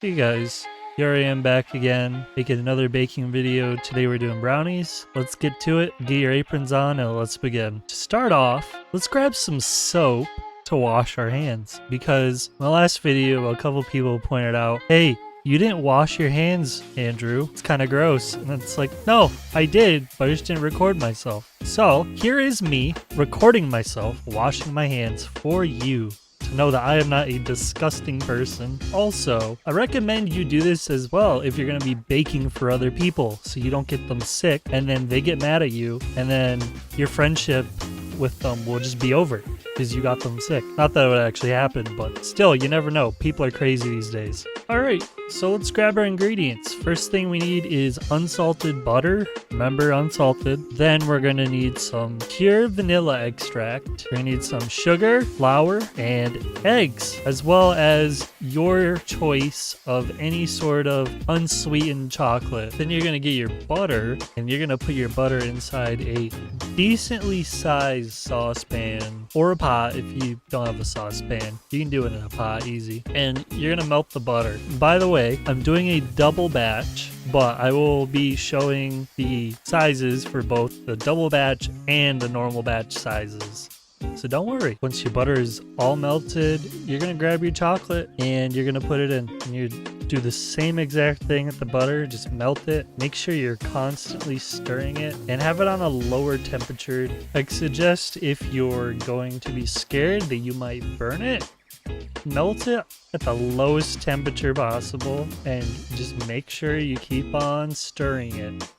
Hey guys, here I am back again, making another baking video. Today we're doing brownies. Let's get to it, get your aprons on, and let's begin. To start off, let's grab some soap to wash our hands, because in my last video, a couple people pointed out, hey, you didn't wash your hands, Andrew. It's kind of gross. And it's like, no, I did, but I just didn't record myself. So here is me recording myself washing my hands for you. To know that I am not a disgusting person. Also, I recommend you do this as well if you're going to be baking for other people so you don't get them sick and then they get mad at you and then your friendship with them will just be over because you got them sick. Not that it would actually happen, but still, you never know. People are crazy these days. Alright, so let's grab our ingredients. First thing we need is unsalted butter. Remember, unsalted. Then we're going to need some pure vanilla extract. We're going to need some sugar, flour, and eggs, as well as your choice of any sort of unsweetened chocolate. Then you're going to get your butter, and you're going to put your butter inside a decently sized saucepan or a pot if you don't have a saucepan. You can do it in a pot, easy. And you're going to melt the butter. By the way, I'm doing a double batch, but I will be showing the sizes for both the double batch and the normal batch sizes. So don't worry. Once your butter is all melted, you're going to grab your chocolate and you're going to put it in. And you do the same exact thing with the butter. Just melt it. Make sure you're constantly stirring it and have it on a lower temperature. I suggest if you're going to be scared that you might burn it, melt it at the lowest temperature possible and just make sure you keep on stirring it.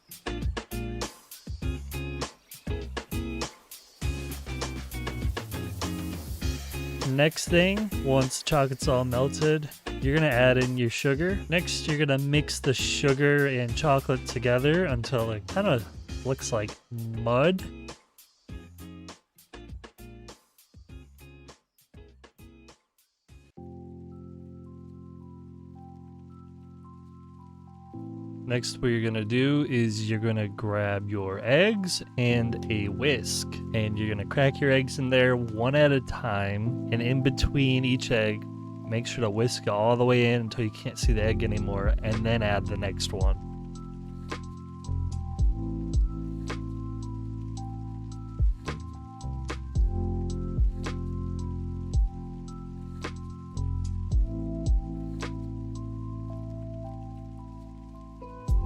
Next thing, once chocolate's all melted, you're going to add in your sugar. Next, you're going to mix the sugar and chocolate together until it kind of looks like mud. Next, what you're gonna do is you're gonna grab your eggs and a whisk, and you're gonna crack your eggs in there one at a time, and in between each egg, make sure to whisk it all the way in until you can't see the egg anymore, and then add the next one.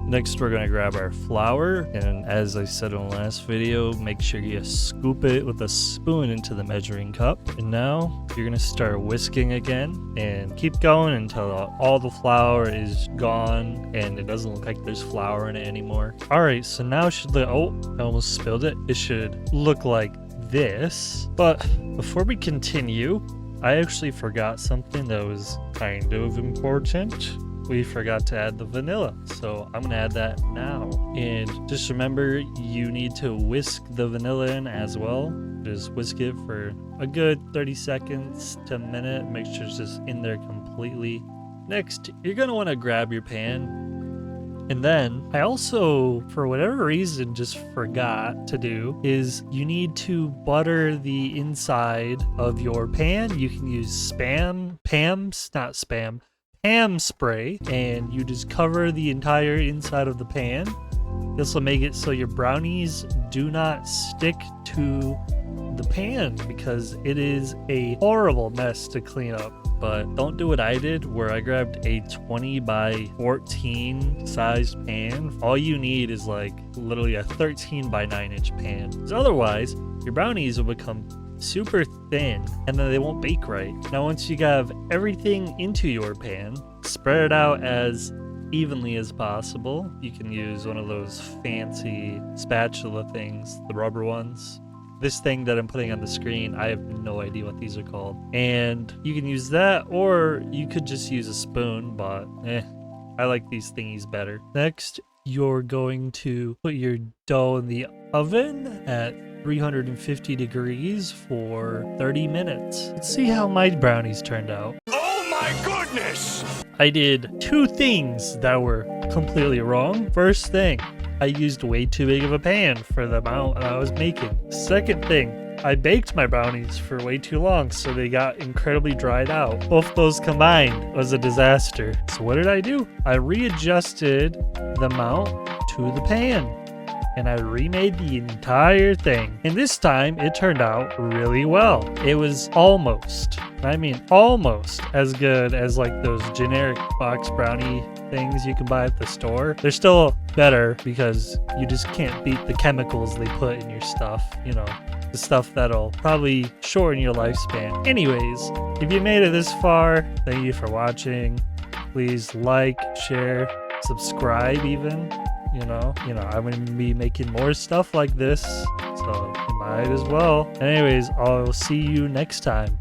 Next, we're going to grab our flour, and as I said in the last video, make sure you scoop it with a spoon into the measuring cup. And now, you're going to start whisking again, and keep going until all the flour is gone, and it doesn't look like there's flour in it anymore. Alright, so now it should look, oh, I almost spilled it. It should look like this. But before we continue, I actually forgot something that was kind of important. We forgot to add the vanilla, so I'm gonna add that now. And just remember, you need to whisk the vanilla in as well. Just whisk it for a good 30 seconds to a minute. Make sure it's just in there completely. Next, you're gonna wanna grab your pan. And then, I also, for whatever reason, just forgot to do, is you need to butter the inside of your pan. You can use ham spray, and you just cover the entire inside of the pan. This will make it so your brownies do not stick to the pan because it is a horrible mess to clean up. But don't do what I did, where I grabbed a 20 by 14 sized pan. All you need is like literally a 13 by 9 inch pan, because otherwise your brownies will become super thin and then they won't bake right. Now once you have everything into your pan, spread it out as evenly as possible. You can use one of those fancy spatula things, the rubber ones. This thing that I'm putting on the screen, I have no idea what these are called. And you can use that, or you could just use a spoon, but I like these thingies better. Next, you're going to put your dough in the oven at 350 degrees for 30 minutes. Let's see how my brownies turned out. Oh my goodness! I did two things that were completely wrong. First thing, I used way too big of a pan for the amount I was making. Second thing, I baked my brownies for way too long, so they got incredibly dried out. Both those combined was a disaster. So what did I do? I readjusted the mount to the pan, and I remade the entire thing. And this time it turned out really well. It was almost, I mean almost as good as like those generic box brownie things you can buy at the store. They're still better because you just can't beat the chemicals they put in your stuff, you know, the stuff that'll probably shorten your lifespan. Anyways, if you made it this far, thank you for watching. Please like, share, subscribe even. You know, I'm going to be making more stuff like this, so you might as well. Anyways, I'll see you next time.